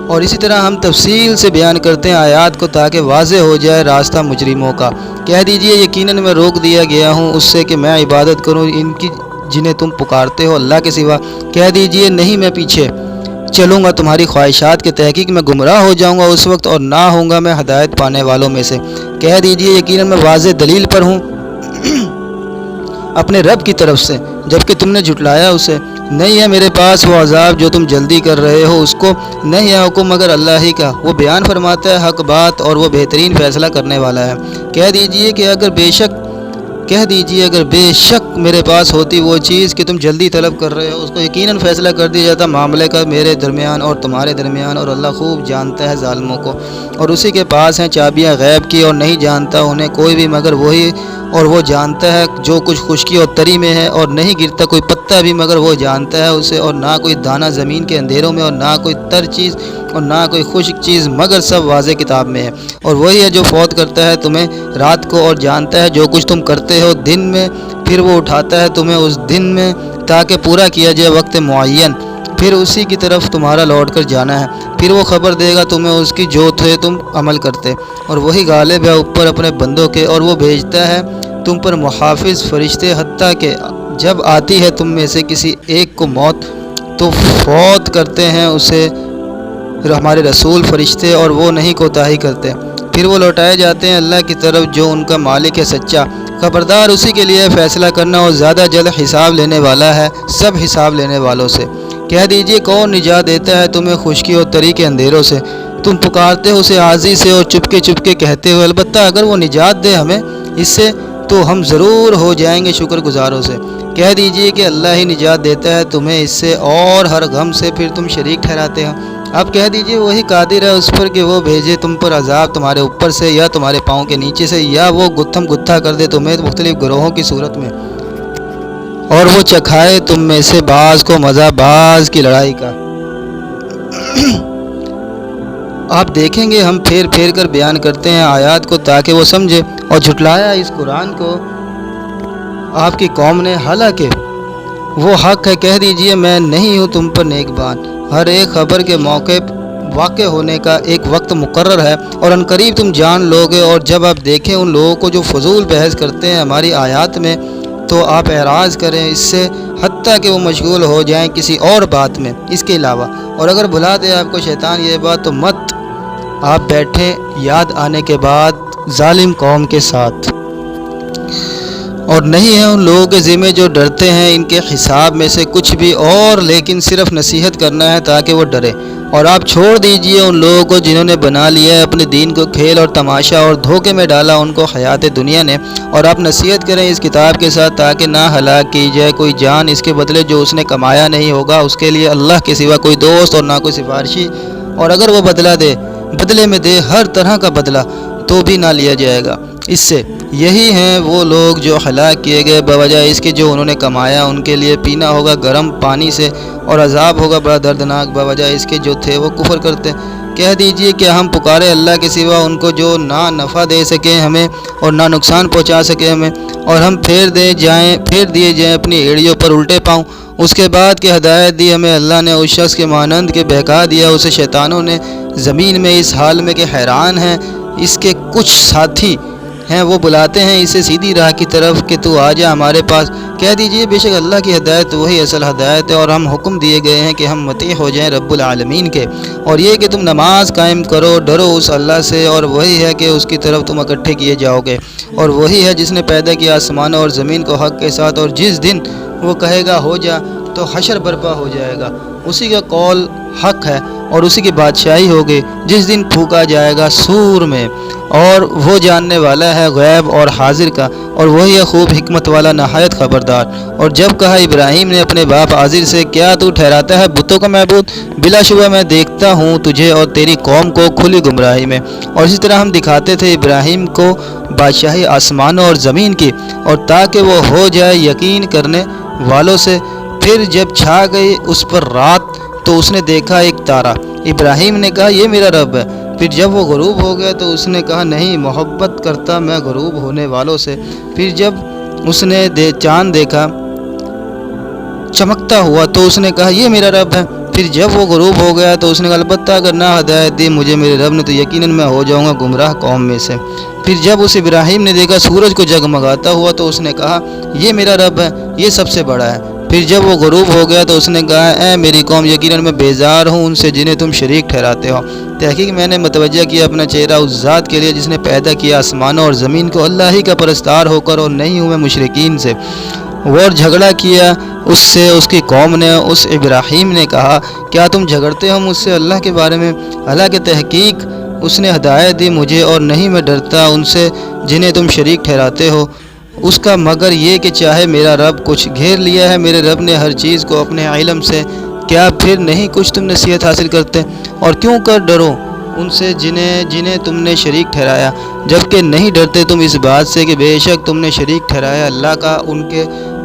اور اسی طرح ہم تفصیل سے بیان کرتے ہیں آیات کو تاکہ واضح ہو جائے راستہ مجرموں کا۔ کہہ دیجئے یقیناً میں روک دیا گیا ہوں اس سے کہ میں عبادت کروں ان کی جنہیں تم پکارتے ہو اللہ کے سوا۔ کہہ دیجئے نہیں میں پیچھے چلوں گا تمہاری خواہشات کے، تحقیق میں گمراہ ہو جاؤں گا اس وقت اور نہ ہوں گا میں ہدایت پانے والوں میں سے۔ کہہ دیجئے یقیناً میں واضح دلیل پر ہوں اپنے رب کی طرف سے، جبکہ تم نے جھٹلایا اسے۔ نہیں ہے میرے پاس وہ عذاب جو تم جلدی کر رہے ہو اس کو، نہیں ہے حکم مگر اللہ ہی کا، وہ بیان فرماتا ہے حق بات اور وہ بہترین فیصلہ کرنے والا ہے۔ کہہ دیجئے کہ اگر بے شک میرے پاس ہوتی وہ چیز کہ تم جلدی طلب کر رہے ہو، اس کو یقیناً فیصلہ کر دیا جاتا معاملے کا میرے درمیان اور تمہارے درمیان، اور اللہ خوب جانتا ہے ظالموں کو۔ اور اسی کے پاس ہیں چابیاں غیب کی اور نہیں جانتا انہیں کوئی بھی مگر وہی، اور وہ جانتا ہے جو کچھ خشکی اور تری میں ہے، اور نہیں گرتا کوئی پتا بھی مگر وہ جانتا ہے اسے، اور نہ کوئی دانہ زمین کے اندھیروں میں اور نہ کوئی تر چیز اور نہ کوئی خشک چیز مگر سب واضح کتاب میں ہے۔ اور وہی ہے جو فوت کرتا ہے تمہیں رات کو اور جانتا ہے جو کچھ تم کرتے ہو دن میں، پھر وہ اٹھاتا ہے تمہیں اس دن میں تاکہ پورا کیا جائے وقت معین، پھر اسی کی طرف تمہارا لوٹ کر جانا ہے، پھر وہ خبر دے گا تمہیں اس کی جو تھے تم عمل کرتے۔ اور وہی غالب ہے اوپر اپنے بندوں کے، اور وہ بھیجتا ہے تم پر محافظ فرشتے، حتیٰ کہ جب آتی ہے تم میں سے کسی ایک کو موت تو فوت کرتے ہیں اسے ہمارے رسول فرشتے، اور وہ نہیں کوتاہی کرتے، پھر وہ لوٹائے جاتے ہیں اللہ کی طرف جو ان کا مالک ہے سچا، خبردار اسی کے لیے فیصلہ کرنا اور زیادہ جلد حساب لینے والا ہے سب حساب لینے والوں سے۔ کہہ دیجئے کون نجات دیتا ہے تمہیں خشکی اور تری کے اندھیروں سے؟ تم پکارتے ہو اسے عاجزی سے اور چپکے کہتے ہو، البتہ اگر وہ نجات دے ہمیں اس سے تو ہم ضرور ہو جائیں گے شکر گزاروں سے۔ کہہ دیجئے کہ اللہ ہی نجات دیتا ہے تمہیں اس سے اور ہر غم سے پھر تم شریک ٹھہراتے ہو۔ اب کہہ دیجئے وہی قادر ہے اس پر کہ وہ بھیجے تم پر عذاب تمہارے اوپر سے یا تمہارے پاؤں کے نیچے سے، یا وہ گتھم گتھا کر دے تمہیں مختلف گروہوں کی صورت میں، اور وہ چکھائے تم میں سے بعض کو مزہ بعض کی لڑائی کا۔ آپ دیکھیں گے ہم پھیر کر بیان کرتے ہیں آیات کو تاکہ وہ سمجھے، اور جھٹلایا اس قرآن کو آپ کی قوم نے، حالانکہ وہ حق ہے۔ کہہ دیجئے میں نہیں ہوں تم پر نیکبان، ہر ایک خبر کے موقع واقع ہونے کا ایک وقت مقرر ہے، اور عنقریب تم جان لوگے۔ اور جب آپ دیکھیں ان لوگوں کو جو فضول بحث کرتے ہیں ہماری آیات میں، تو آپ اعراض کریں اس سے حتیٰ کہ وہ مشغول ہو جائیں کسی اور بات میں اس کے علاوہ، اور اگر بھلا دے آپ کو شیطان یہ بات تو مت آپ بیٹھیں یاد آنے کے بعد ظالم قوم کے ساتھ۔ اور نہیں ہے ان لوگوں کے ذمہ جو ڈرتے ہیں ان کے حساب میں سے کچھ بھی، اور لیکن صرف نصیحت کرنا ہے تاکہ وہ ڈرے۔ اور آپ چھوڑ دیجئے ان لوگوں کو جنہوں نے بنا لیا ہے اپنے دین کو کھیل اور تماشا، اور دھوکے میں ڈالا ان کو حیات دنیا نے، اور آپ نصیحت کریں اس کتاب کے ساتھ تاکہ نہ ہلاک کی جائے کوئی جان اس کے بدلے جو اس نے کمایا نہیں ہوگا اس کے لیے اللہ کے سوا کوئی دوست اور نہ کوئی سفارشی، اور اگر وہ بدلے میں دے ہر طرح کا بدلہ تو بھی نہ لیا جائے گا اس سے۔ یہی ہیں وہ لوگ جو ہلاک کیے گئے بوجہ اس کے جو انہوں نے کمایا، ان کے لیے پینا ہوگا گرم پانی سے، اور عذاب ہوگا بڑا دردناک بوجہ اس کے جو تھے وہ کفر کرتے۔ کہہ دیجئے کہ ہم پکارے اللہ کے سوا ان کو جو نہ نفع دے سکے ہمیں اور نہ نقصان پہنچا سکے ہمیں، اور ہم پھیر دیے جائیں اپنی ایڑیوں پر الٹے پاؤں۔ اس کے بعد کہ ہدایت دی ہمیں اللہ نے اس شخص کے مانند کے بہکا دیا اسے شیطانوں نے زمین میں اس حال میں کہ حیران ہیں، اس کے کچھ ساتھی ہیں وہ بلاتے ہیں اسے سیدھی راہ کی طرف کہ تو آ جا ہمارے پاس۔ کہہ دیجئے بے شک اللہ کی ہدایت وہی اصل ہدایت ہے، اور ہم حکم دیے گئے ہیں کہ ہم مطیع ہو جائیں رب العالمین کے، اور یہ کہ تم نماز قائم کرو، ڈرو اس اللہ سے، اور وہی ہے کہ اس کی طرف تم اکٹھے کیے جاؤ گے، اور وہی ہے جس نے پیدا کیا آسمانوں اور زمین کو حق کے ساتھ، اور جس دن وہ کہے گا ہو جا تو حشر برپا ہو جائے گا، اسی کا قول حق ہے، اور اسی کی بادشاہی ہوگی جس دن پھونکا جائے گا سور میں، اور وہ جاننے والا ہے غیب اور حاضر کا، اور وہی ہے خوب حکمت والا نہایت خبردار۔ اور جب کہا ابراہیم نے اپنے باپ آزر سے، کیا تو ٹھہراتا ہے بتوں کا معبود؟ بلا شبہ میں دیکھتا ہوں تجھے اور تیری قوم کو کھلی گمراہی میں۔ اور اسی طرح ہم دکھاتے تھے ابراہیم کو بادشاہی آسمانوں اور زمین کی، اور تاکہ وہ ہو جائے یقین کرنے والوں سے۔ پھر جب چھا گئی اس پر رات تو اس نے دیکھا ایک تارا۔ ابراہیم نے کہا یہ میرا رب ہے۔ پھر جب وہ غروب ہو گیا تو اس نے کہا نہیں، محبت کرتا میں غروب ہونے والوں سے۔ پھر جب اس نے چاند دیکھا چمکتا ہوا تو اس نے کہا یہ میرا رب ہے۔ پھر جب وہ غروب ہو گیا تو اس نے کہا البتہ اگر نہ ہدایت دی مجھے میرے رب نے تو یقیناً میں ہو جاؤں گا گمراہ قوم میں سے۔ پھر جب اس ابراہیم نے دیکھا سورج کو جگمگاتا ہوا تو اس نے کہا یہ میرا رب ہے، یہ سب سے بڑا ہے۔ پھر جب وہ غروب ہو گیا تو اس نے کہا اے میری قوم، یقیناً میں بیزار ہوں ان سے جنہیں تم شریک ٹھہراتے ہو۔ تحقیق میں نے متوجہ کیا اپنا چہرہ اس ذات کے لیے جس نے پیدا کیا آسمانوں اور زمین کو اللہ ہی کا پرستار ہو کر، اور نہیں ہوں میں مشرکین سے۔ اور جھگڑا کیا اس سے اس کی قوم نے۔ اس ابراہیم نے کہا کیا تم جھگڑتے ہو مجھ سے اللہ کے بارے میں؟ حالانکہ تحقیق اس نے ہدایت دی مجھے، اور نہیں میں ڈرتا ان سے جنہیں تم شریک ٹھہراتے ہو اس کا، مگر یہ کہ چاہے میرا رب کچھ گھیر لیا ہے میرے رب نے ہر چیز کو اپنے علم سے، کیا پھر نہیں کچھ تم نصیحت حاصل کرتے؟ اور کیوں کر ڈرو ان سے جنہیں تم نے شریک ٹھہرایا، جبکہ نہیں ڈرتے تم اس بات سے کہ بے شک تم نے شریک ٹھہرایا اللہ کا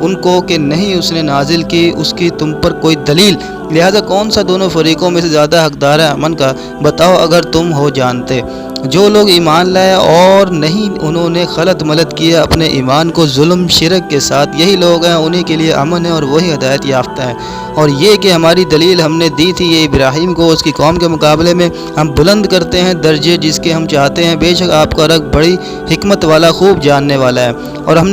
ان کو کہ نہیں اس نے نازل کی اس کی تم پر کوئی دلیل، لہذا کون سا دونوں فریقوں میں سے زیادہ حقدار ہے امن کا؟ بتاؤ اگر تم ہو جانتے۔ جو لوگ ایمان لائے اور نہیں انہوں نے خلط ملط کیا اپنے ایمان کو ظلم شرک کے ساتھ، یہی لوگ ہیں انہی کے لیے امن ہے اور وہی ہدایت یافتہ ہیں۔ اور یہ کہ ہماری دلیل ہم نے دی تھی یہ ابراہیم کو اس کی قوم کے مقابلے میں، ہم بلند کرتے ہیں درجے جس کے ہم چاہتے ہیں، بے شک آپ کا رب بڑی حکمت والا خوب جاننے والا ہے۔ اور ہم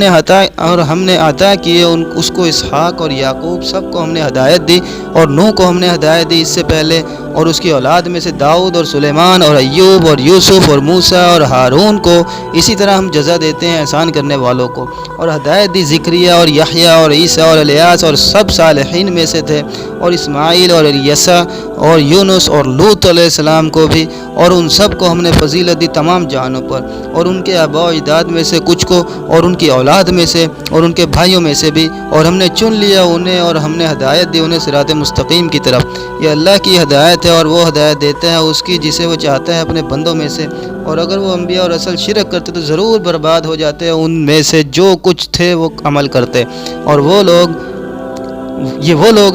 نے عطا کیے اس کو اسحاق اور یعقوب، سب کو ہم نے ہدایت دی، اور نوح کو ہم نے ہدایت دی اس سے پہلے، اور اس کی اولاد میں سے داؤد اور سلیمان اور ایوب اور یوسف اور موسیٰ اور ہارون کو، اسی طرح ہم جزا دیتے ہیں احسان کرنے والوں کو۔ اور ہدایت دی زکریا اور یحییٰ اور عیسیٰ اور الیاس، اور سب صالحین میں سے تھے، اور اسماعیل اور الیسع اور یونس اور لوط علیہ السلام کو بھی، اور ان سب کو ہم نے فضیلت دی تمام جہانوں پر، اور ان کے آباء و اجداد میں سے کچھ کو، اور ان کی اولاد میں سے اور ان کے بھائیوں میں سے بھی، اور ہم نے چن لیا انہیں، اور ہم نے ہدایت دی انہیں صراط مستقیم کی طرف۔ یہ اللہ کی ہدایت ہے، اور وہ ہدایت دیتا ہے اس کی جسے وہ چاہتا ہے اپنے بندوں میں سے۔ اور اگر وہ انبیاء اور رسل شرک کرتے تو ضرور برباد ہو جاتے، ان میں سے جو کچھ تھے وہ عمل کرتے۔ اور وہ لوگ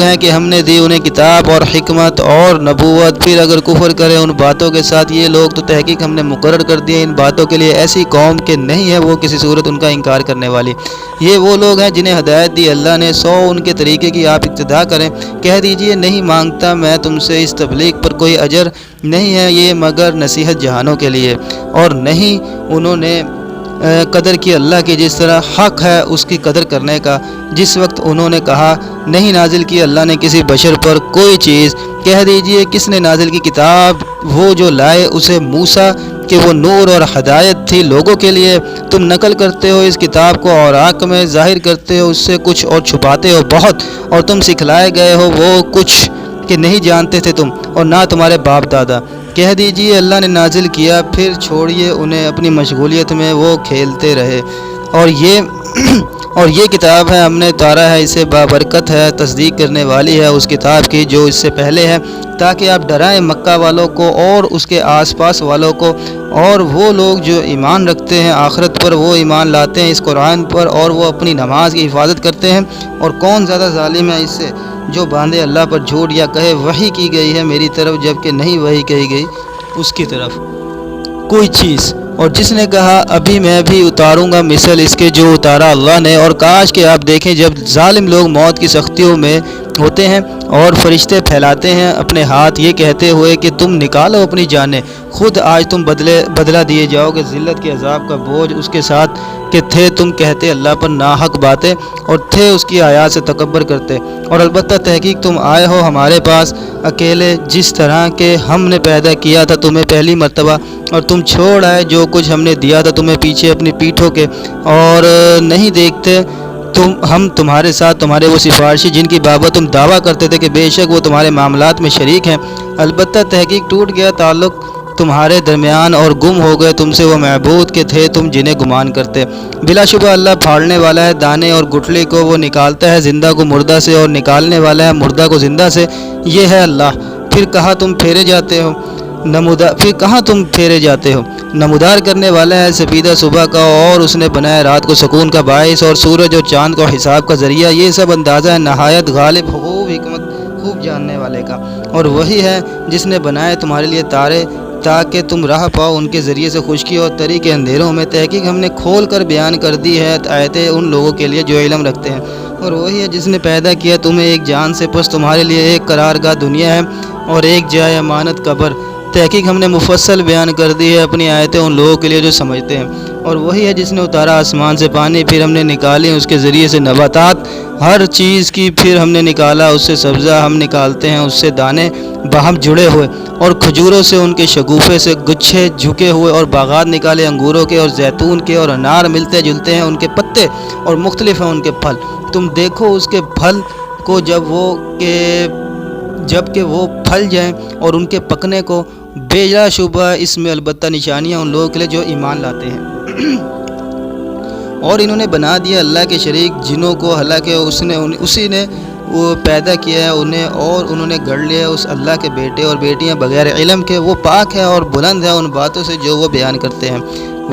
ہیں کہ ہم نے دی انہیں کتاب اور حکمت اور نبوت، پھر اگر کفر کرے ان باتوں کے ساتھ یہ لوگ تو تحقیق ہم نے مقرر کر دیے ان باتوں کے لیے ایسی قوم کہ نہیں ہے وہ کسی صورت ان کا انکار کرنے والی۔ یہ وہ لوگ ہیں جنہیں ہدایت دی اللہ نے، سو ان کے طریقے کی آپ اقتداء کریں۔ کہہ دیجئے نہیں مانگتا میں تم سے اس تبلیغ پر کوئی اجر، نہیں ہے یہ مگر نصیحت جہانوں کے لیے۔ اور نہیں انہوں نے قدر کی اللہ کی جس طرح حق ہے اس کی قدر کرنے کا، جس وقت انہوں نے کہا نہیں نازل کی اللہ نے کسی بشر پر کوئی چیز۔ کہہ دیجئے کس نے نازل کی کتاب؟ وہ جو لائے اسے موسیٰ کہ وہ نور اور ہدایت تھی لوگوں کے لیے۔ تم نقل کرتے ہو اس کتاب کو اوراق میں، ظاہر کرتے ہو اس سے کچھ اور چھپاتے ہو بہت، اور تم سکھلائے گئے ہو وہ کچھ کہ نہیں جانتے تھے تم اور نہ تمہارے باپ دادا۔ کہہ دیجئے اللہ نے نازل کیا، پھر چھوڑیے انہیں اپنی مشغولیت میں وہ کھیلتے رہے۔ اور یہ کتاب ہے ہم نے اتارا ہے، اسے بابرکت ہے، تصدیق کرنے والی ہے اس کتاب کی جو اس سے پہلے ہے، تاکہ آپ ڈرائیں مکہ والوں کو اور اس کے آس پاس والوں کو، اور وہ لوگ جو ایمان رکھتے ہیں آخرت پر، وہ ایمان لاتے ہیں اس قرآن پر، اور وہ اپنی نماز کی حفاظت کرتے ہیں۔ اور کون زیادہ ظالم ہے اس سے جو باندھے اللہ پر جھوٹ یا کہے وحی کی گئی ہے میری طرف جبکہ نہیں وحی کہی گئی اس کی طرف کوئی چیز۔ اور جس نے کہا ابھی میں بھی اتاروں گا مثل اس کے جو اتارا اللہ نے۔ اور کاش کہ آپ دیکھیں جب ظالم لوگ موت کی سختیوں میں ہوتے ہیں اور فرشتے پھیلاتے ہیں اپنے ہاتھ یہ کہتے ہوئے کہ تم نکالو اپنی جانیں، خود آج تم بدلہ دیے جاؤ گے ذلت کے عذاب کا بوجھ اس کے ساتھ کہ تھے تم کہتے اللہ پر ناحق باتیں اور تھے اس کی آیات سے تکبر کرتے۔ اور البتہ تحقیق تم آئے ہو ہمارے پاس اکیلے جس طرح کہ ہم نے پیدا کیا تھا تمہیں پہلی مرتبہ، اور تم چھوڑ آئے جو کچھ ہم نے دیا تھا تمہیں پیچھے اپنی پیٹھوں کے، اور نہیں دیکھتے ہم تمہارے ساتھ تمہارے وہ سفارشی جن کی بابت تم دعویٰ کرتے تھے کہ بے شک وہ تمہارے معاملات میں شریک ہیں، البتہ تحقیق ٹوٹ گیا تعلق تمہارے درمیان اور گم ہو گئے تم سے وہ معبود کے تھے تم جنہیں گمان کرتے۔ بلا شبہ اللہ پھاڑنے والا ہے دانے اور گٹھلی کو، وہ نکالتا ہے زندہ کو مردہ سے اور نکالنے والا ہے مردہ کو زندہ سے، یہ ہے اللہ۔ پھر کہاں تم پھیرے جاتے ہو، نمودار کرنے والا ہے سپیدہ صبح کا، اور اس نے بنایا رات کو سکون کا باعث اور سورج اور چاند کو حساب کا ذریعہ، یہ سب اندازہ ہے نہایت غالب خوب حکمت خوب جاننے والے کا۔ اور وہی ہے جس نے بنائے تمہارے لیے تارے تاکہ تم راہ پاؤ ان کے ذریعے سے خشکی اور تری کے اندھیروں میں، تحقیق ہم نے کھول کر بیان کر دی ہے آیتیں ان لوگوں کے لیے جو علم رکھتے ہیں۔ اور وہی ہے جس نے پیدا کیا تمہیں ایک جان سے، پس تمہارے لیے ایک قرارگاہ دنیا ہے اور ایک جائے امانت قبر، تحقیق ہم نے مفصل بیان کر دی ہے اپنی آیتیں ان لوگوں کے لیے جو سمجھتے ہیں۔ اور وہی ہے جس نے اتارا آسمان سے پانی، پھر ہم نے نکالی اس کے ذریعے سے نباتات ہر چیز کی، پھر ہم نے نکالا اس سے سبزہ، ہم نکالتے ہیں اس سے دانے باہم جڑے ہوئے، اور کھجوروں سے ان کے شگوفے سے گچھے جھکے ہوئے، اور باغات نکالے انگوروں کے اور زیتون کے، اور انار ملتے جلتے ہیں ان کے پتے اور مختلف ہیں ان کے پھل، تم دیکھو اس کے پھل کو جب کہ وہ پھل جائیں اور ان کے پکنے کو، بلا شبہ اس میں البتہ نشانیاں ان لوگوں کے لیے جو ایمان لاتے ہیں۔ اور انہوں نے بنا دیا اللہ کے شریک جنوں کو، حالانکہ اسی نے وہ پیدا کیا ہے انہیں، اور انہوں نے گڑھ لیا اس اللہ کے بیٹے اور بیٹیاں بغیر علم کے، وہ پاک ہے اور بلند ہے ان باتوں سے جو وہ بیان کرتے ہیں۔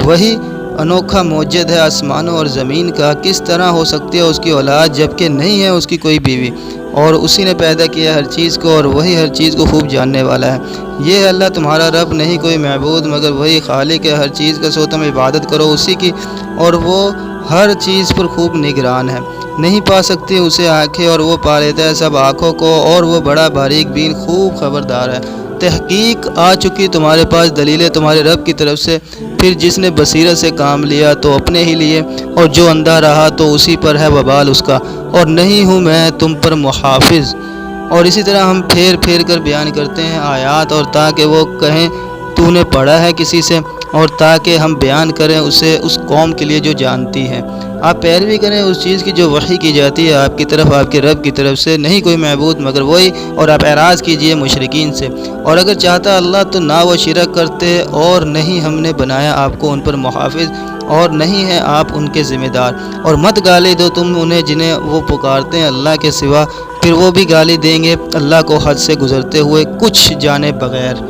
وہی انوکھا موجد ہے آسمانوں اور زمین کا، کس طرح ہو سکتی ہے اس کی اولاد جبکہ نہیں ہے اس کی کوئی بیوی، اور اسی نے پیدا کیا ہر چیز کو، اور وہی ہر چیز کو خوب جاننے والا ہے۔ یہ ہے اللہ تمہارا رب، نہیں کوئی معبود مگر وہی خالق ہے ہر چیز کا، سو تم عبادت کرو اسی کی، اور وہ ہر چیز پر خوب نگران ہے۔ نہیں پا سکتی اسے آنکھیں اور وہ پا لیتا ہے سب آنکھوں کو، اور وہ بڑا باریک بین خوب خبردار ہے۔ تحقیق آ چکی تمہارے پاس دلیلیں تمہارے رب کی طرف سے، پھر جس نے بصیرت سے کام لیا تو اپنے ہی لیے، اور جو اندھا رہا تو اسی پر ہے وبال اس کا، اور نہیں ہوں میں تم پر محافظ۔ اور اسی طرح ہم پھیر پھیر کر بیان کرتے ہیں آیات، اور تاکہ وہ کہیں تو نے پڑھا ہے کسی سے، اور تاکہ ہم بیان کریں اسے اس قوم کے لیے جو جانتی ہے۔ آپ پیروی کریں اس چیز کی جو وحی کی جاتی ہے آپ کی طرف آپ کے رب کی طرف سے، نہیں کوئی معبود مگر وہی، اور آپ اعراض کیجئے مشرکین سے۔ اور اگر چاہتا اللہ تو نہ وہ شرک کرتے، اور نہیں ہم نے بنایا آپ کو ان پر محافظ، اور نہیں ہیں آپ ان کے ذمہ دار۔ اور مت گالی دو تم انہیں جنہیں وہ پکارتے ہیں اللہ کے سوا، پھر وہ بھی گالی دیں گے اللہ کو حد سے گزرتے ہوئے کچھ جانے بغیر۔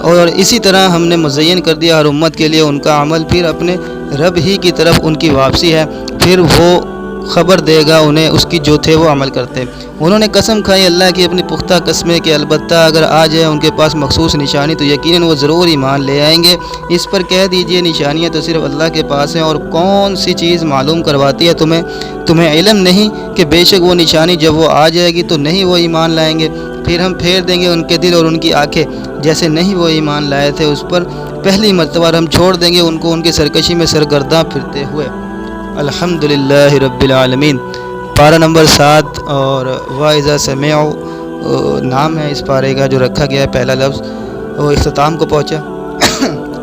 اور اسی طرح ہم نے مزین کر دیا ہر امت کے لیے ان کا عمل، پھر اپنے رب ہی کی طرف ان کی واپسی ہے، پھر وہ خبر دے گا انہیں اس کی جو تھے وہ عمل کرتے۔ انہوں نے قسم کھائی اللہ کی اپنی پختہ قسمیں کہ البتہ اگر آ جائے ان کے پاس مخصوص نشانی تو یقیناً وہ ضرور ایمان لے آئیں گے۔ اس پر کہہ دیجئے نشانیاں تو صرف اللہ کے پاس ہیں، اور کون سی چیز معلوم کرواتی ہے تمہیں علم نہیں کہ بے شک وہ نشانی جب وہ آ جائے گی تو نہیں وہ ایمان لائیں گے، پھر ہم پھیر دیں گے ان کے دل اور ان کی آنکھیں جیسے نہیں وہ ایمان لائے تھے اس پر پہلی مرتبہ، ہم چھوڑ دیں گے ان کو ان کی سرکشی میں سرگرداں پھرتے ہوئے۔ الحمدللہ رب العالمین، پارہ نمبر 7، اور وَإِذَا سَمِعُوا نام ہے اس پارے کا جو رکھا گیا ہے، پہلا لفظ وہ اختتام کو پہنچا۔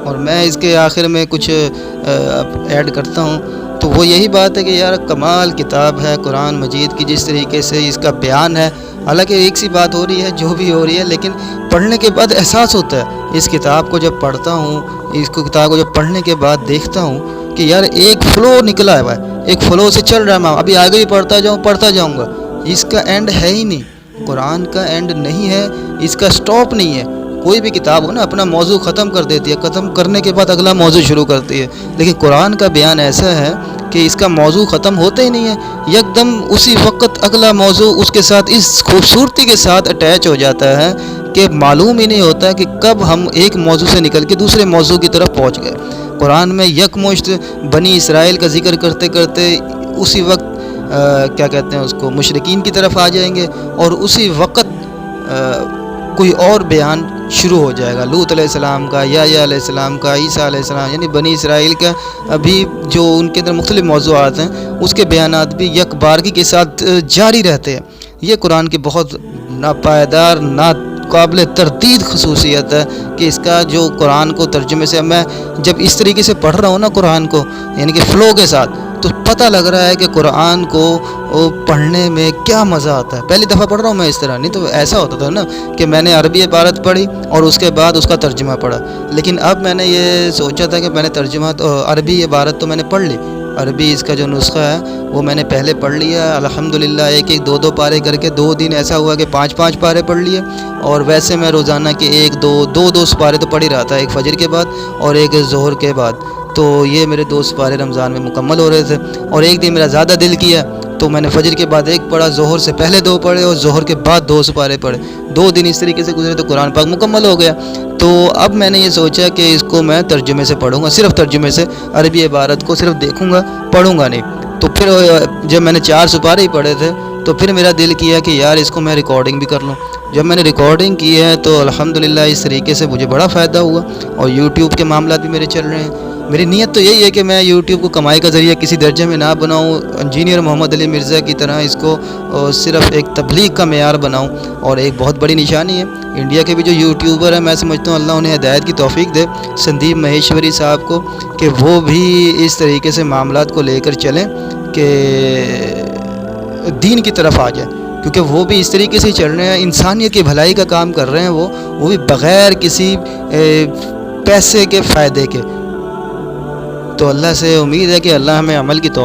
اور میں اس کے آخر میں کچھ ایڈ کرتا ہوں، تو وہ یہی بات ہے کہ یار کمال کتاب ہے قرآن مجید کی، جس طریقے سے اس کا بیان ہے۔ حالانکہ ایک سی بات ہو رہی ہے جو بھی ہو رہی ہے، لیکن پڑھنے کے بعد احساس ہوتا ہے اس کتاب کو جب پڑھتا ہوں، کتاب کو جب پڑھنے کے بعد دیکھتا ہوں کہ یار ایک فلو نکلا ہے، ایک فلو سے چل رہا ہے، میں ابھی آگے بھی پڑھتا جاؤں گا، اس کا اینڈ ہے ہی نہیں، قرآن کا اینڈ نہیں ہے، اس کا سٹاپ نہیں ہے۔ کوئی بھی کتاب ہو نا اپنا موضوع ختم کر دیتی ہے، ختم کرنے کے بعد اگلا موضوع شروع کرتی ہے، لیکن قرآن کا بیان ایسا ہے کہ اس کا موضوع ختم ہوتا ہی نہیں ہے، یکدم اسی وقت اگلا موضوع اس کے ساتھ اس خوبصورتی کے ساتھ اٹیچ ہو جاتا ہے کہ معلوم ہی نہیں ہوتا کہ کب ہم ایک موضوع سے نکل کے دوسرے موضوع کی طرف پہنچ گئے۔ قرآن میں یکمشت بنی اسرائیل کا ذکر کرتے کرتے اسی وقت کیا کہتے ہیں اس کو مشرکین کی طرف آ جائیں گے، اور اسی وقت کوئی اور بیان شروع ہو جائے گا، لوط علیہ السلام کا، یحییٰ علیہ السلام کا، عیسیٰ علیہ السلام، یعنی بنی اسرائیل کا ابھی جو ان کے اندر مختلف موضوعات ہیں اس کے بیانات بھی یک بارگی کے ساتھ جاری رہتے ہیں۔ یہ قرآن کی بہت ناپائیدار، قابل تردید خصوصیت ہے کہ اس کا جو قرآن کو ترجمے سے میں جب اس طریقے سے پڑھ رہا ہوں نا قرآن کو، یعنی کہ فلو کے ساتھ، تو پتہ لگ رہا ہے کہ قرآن کو پڑھنے میں کیا مزہ آتا ہے۔ پہلی دفعہ پڑھ رہا ہوں میں اس طرح، نہیں تو ایسا ہوتا تھا نا کہ میں نے عربی عبارت پڑھی اور اس کے بعد اس کا ترجمہ پڑھا، لیکن اب میں نے یہ سوچا تھا کہ میں نے ترجمہ عربی عبارت تو میں نے پڑھ لی، عربی اس کا جو نسخہ ہے وہ میں نے پہلے پڑھ لیا الحمدللہ، ایک دو پارے کر کے 2 دن ایسا ہوا کہ 5 پارے پڑھ لیے، اور ویسے میں روزانہ کے 2 سپارے تو پڑھ ہی رہا تھا، ایک فجر کے بعد اور ایک ظہر کے بعد، تو یہ میرے 2 سپارے رمضان میں مکمل ہو رہے تھے۔ اور ایک دن میرا زیادہ دل کیا تو میں نے فجر کے بعد 1 پڑھا، ظہر سے پہلے 2 پڑھے اور ظہر کے بعد 2 سپارے پڑھے، 2 دن اس طریقے سے گزرے تو قرآن پاک مکمل ہو گیا۔ تو اب میں نے یہ سوچا کہ اس کو میں ترجمے سے پڑھوں گا، صرف ترجمے سے، عربی عبارت کو صرف دیکھوں گا، پڑھوں گا نہیں۔ تو پھر جب میں نے 4 سپارے ہی پڑھے تھے تو پھر میرا دل کیا کہ یار اس کو میں ریکارڈنگ بھی کر لوں۔ جب میں نے ریکارڈنگ کی ہے تو الحمدللہ اس طریقے سے مجھے بڑا فائدہ ہوا، اور یوٹیوب کے معاملات بھی میرے چل رہے ہیں۔ میری نیت تو یہی ہے کہ میں یوٹیوب کو کمائی کا ذریعہ کسی درجے میں نہ بناؤں، انجینئر محمد علی مرزا کی طرح اس کو صرف ایک تبلیغ کا معیار بناؤں، اور ایک بہت بڑی نشانی ہے انڈیا کے بھی جو یوٹیوبر ہیں، میں سمجھتا ہوں اللہ انہیں ہدایت کی توفیق دے، سندیپ مہیشوری صاحب کو، کہ وہ بھی اس طریقے سے معاملات کو لے کر چلیں کہ دین کی طرف آ جائے، کیونکہ وہ بھی اس طریقے سے چل رہے ہیں، انسانیت کی بھلائی کا کام کر رہے ہیں، وہ بھی بغیر کسی پیسے کے فائدے کے۔ تو اللہ سے امید ہے کہ اللہ ہمیں عمل کی توفیق